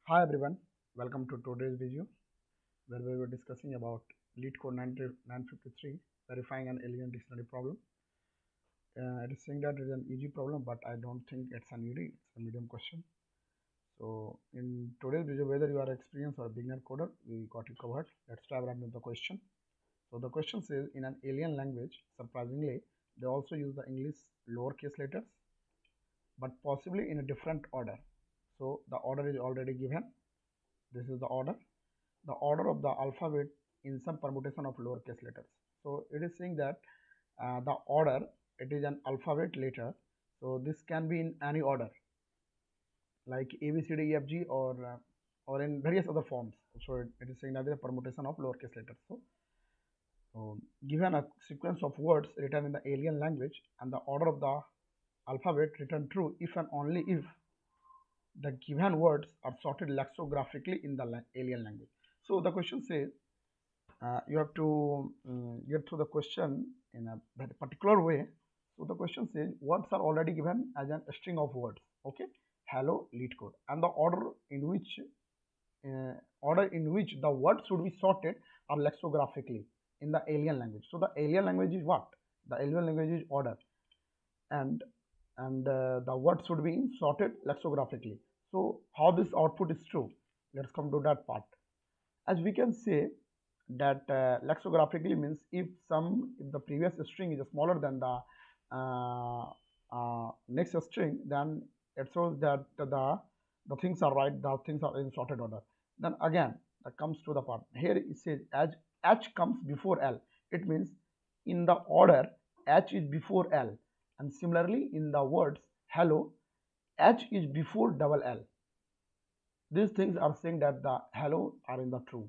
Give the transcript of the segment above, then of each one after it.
Hi everyone, welcome to today's video where we were discussing about LeetCode 953 verifying an alien dictionary problem. It is saying that it is an easy problem, but I don't think it's an easy, it's a medium question. So in today's video, whether you are experienced or a beginner coder, we got it covered. Let's dive right into the question. So the question says, in an alien language, surprisingly, they also use the English lowercase letters, but possibly in a different order. So the order is already given. This is the order of the alphabet in some permutation of lowercase letters. So it is saying that the order, it is an alphabet letter. So this can be in any order like A, B, C, D, E, F, G, or in various other forms. So it is saying that is a permutation of lowercase letters. So given a sequence of words written in the alien language and the order of the alphabet written true if and only if the given words are sorted lexicographically in the alien language. So the question says you have to get through the question in a very particular way. So the question says words are already given as a string of words. Okay, hello LeetCode, and the order in which the words should be sorted are lexicographically in the alien language. So the alien language is what? The alien language is order, and the words should be sorted lexicographically. So how this output is true? Let's come to that part. As we can say that lexicographically means if the previous string is smaller than the next string, then it shows that the things are right, the things are in sorted order. Then again, that comes to the part here. It says as H comes before L, it means in the order H is before L, and similarly in the words hello, H is before double L. These things are saying that the hello are in the true.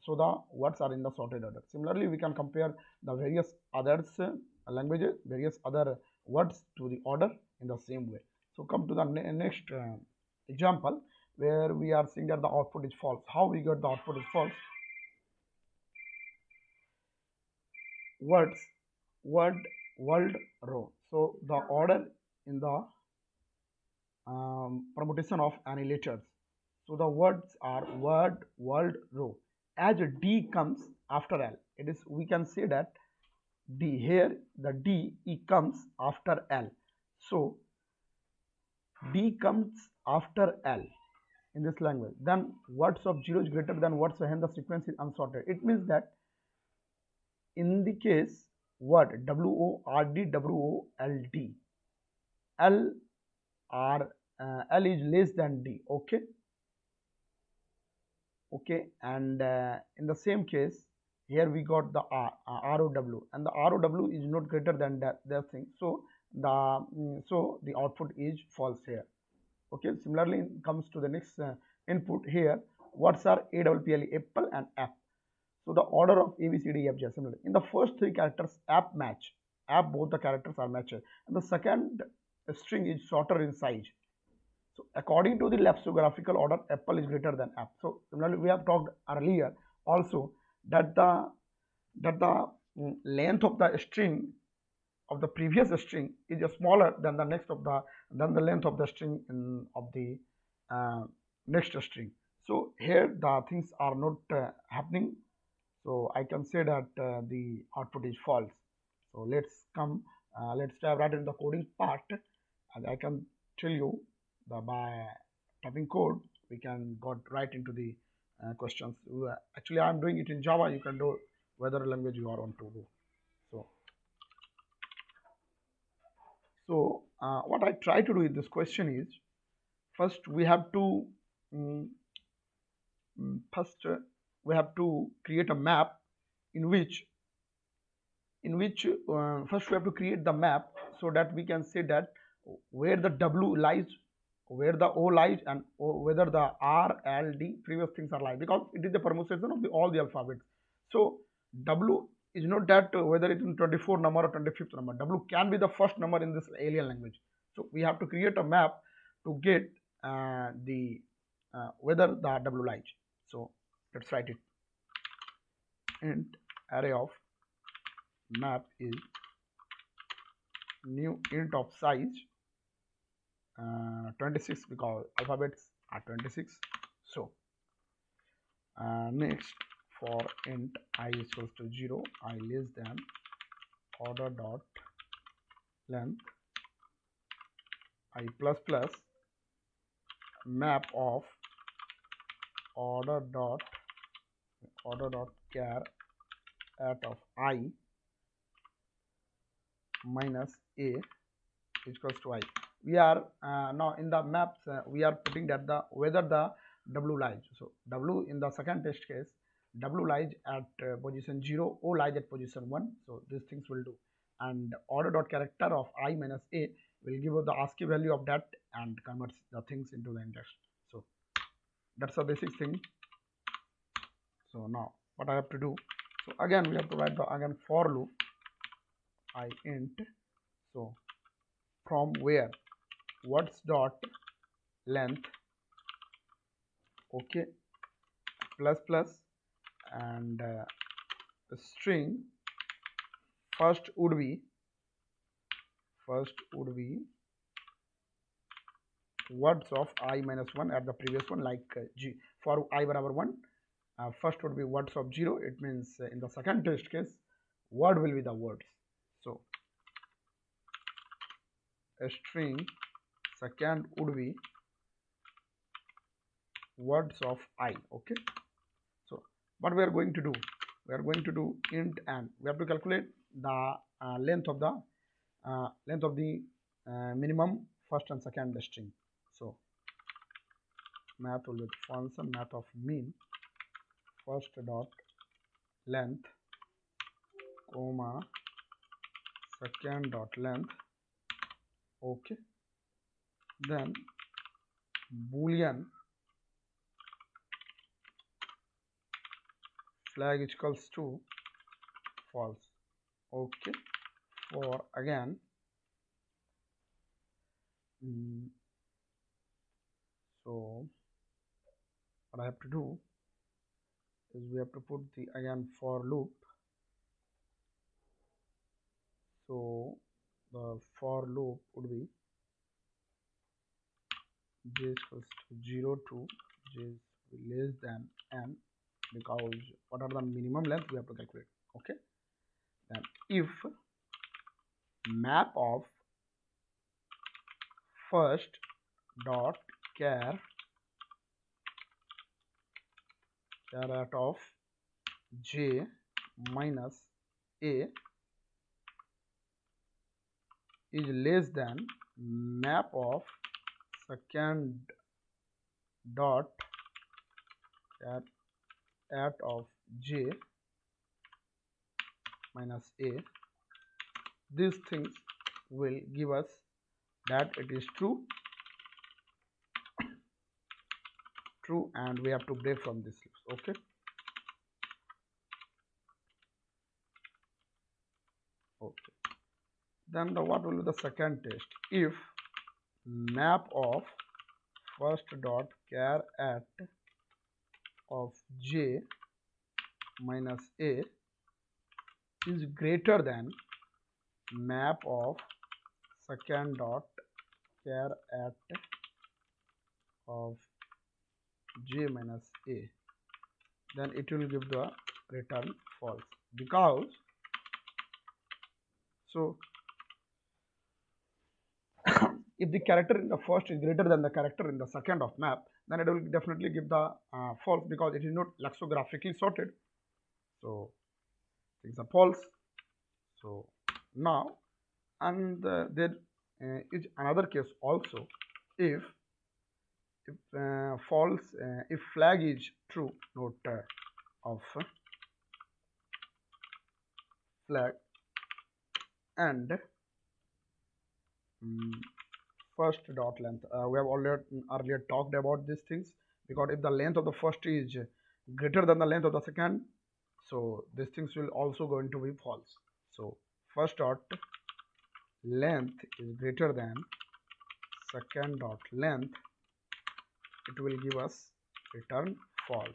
So the words are in the sorted order. Similarly, we can compare the various others languages, various other words to the order in the same way. So come to the next example where we are seeing that the output is false. How we got the output is false? Words, word, world, row. So the order in the permutation of any letters. So the words are word, world, row. As D comes after L, it is, we can say that D here, the D E comes after L. So D comes after L in this language. Then words of 0 is greater than words, and the sequence is unsorted. It means that in the case word WORD, WOLD, L R L is less than D. Okay, and in the same case here we got the ROW, and the ROW is not greater than that thing. So the output is false here. Okay, similarly it comes to the next input here. Words are APPLE, apple, and app. So the order of ABCD are similar. In the first three characters, app match. App, both the characters are matched, and the second string is shorter in size. So according to the lexicographical order, apple is greater than app. So similarly, we have talked earlier also that the length of the string of the previous string is smaller than the length of the string of the next string. So here the things are not happening. So I can say that the output is false. So let's dive right into the coding part, and I can tell you by typing code we can got right into the questions. Actually, I'm doing it in Java. You can do whether language you are on to do. So what I try to do in this question is, first we have to um, we have to create a map in which first we have to create the map so that we can say that where the W lies, where the O lies, and whether the R, L, D previous things are lies, because it is the permutation of all the alphabets. So W is not that whether it is 24 number or 25th number. W can be the first number in this alien language. So we have to create a map to get the whether the W lies. So let's write it. Int array of map is new int of size 26, because alphabets are 26. So next, for int I equals to 0, I less than order dot length I plus plus map of order dot char at of I minus a equals to I. We are now in the maps we are putting that the whether the w lies. So w in the second test case, w lies at position 0, o lies at position 1. So these things will do, and order dot character of I minus a will give us the ASCII value of that and converts the things into the index. So that's the basic thing. So now what I have to do, so again we have to write the again for loop I int, so from where words dot length, okay, plus plus, and the string first would be words of I minus 1 at the previous one, like g for I barabar 1, first would be words of 0. It means in the second test case word will be the words. So a string second would be words of I. Okay, so what we are going to do, we are going to do int, and we have to calculate the length of the minimum first and second string. So math will be function math of mean first dot length comma second dot length, okay, then boolean flag equals to false, okay, for again so what I have to do is we have to put the again for loop. So the for loop would be j equals to 0 to j is less than n, because what are the minimum length we have to calculate, okay. Then if map of first dot char at of j minus a is less than map of second dot char at of j minus a, these things will give us that it is true, and we have to break from this list, okay. Then what will be the second test? If map of first dot char at of j minus a is greater than map of second dot char at of j minus a, then it will give the return false, because so if the character in the first is greater than the character in the second of map, then it will definitely give the false, because it is not lexicographically sorted. So things are false. So now, and there is another case also. If false, if flag is true, note of flag and first dot length. We have already earlier talked about these things, because if the length of the first is greater than the length of the second, so these things will also going to be false. So first dot length is greater than second dot length, it will give us return false.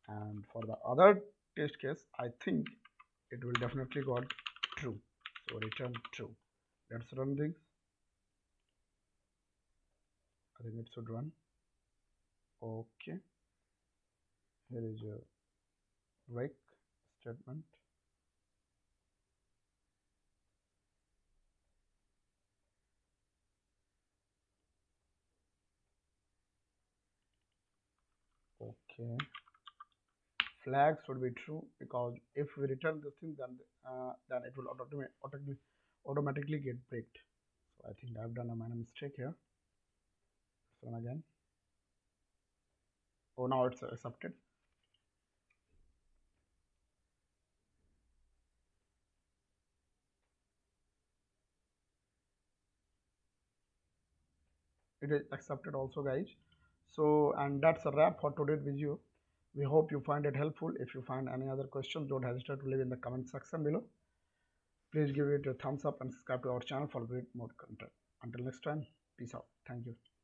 And for the other test case, I think it will definitely got true, so return true. Let's run this. I think it should run. Okay, here is your break statement. Okay, flag should be true because if we return this thing, then it will automatically get breaked. So I think I've done a minor mistake here. So again, oh, now it's accepted. It is accepted also, guys. So, and that's a wrap for today's video. We hope you find it helpful. If you find any other questions, don't hesitate to leave in the comment section below. Please give it a thumbs up and subscribe to our channel for more content. Until next time, peace out. Thank you.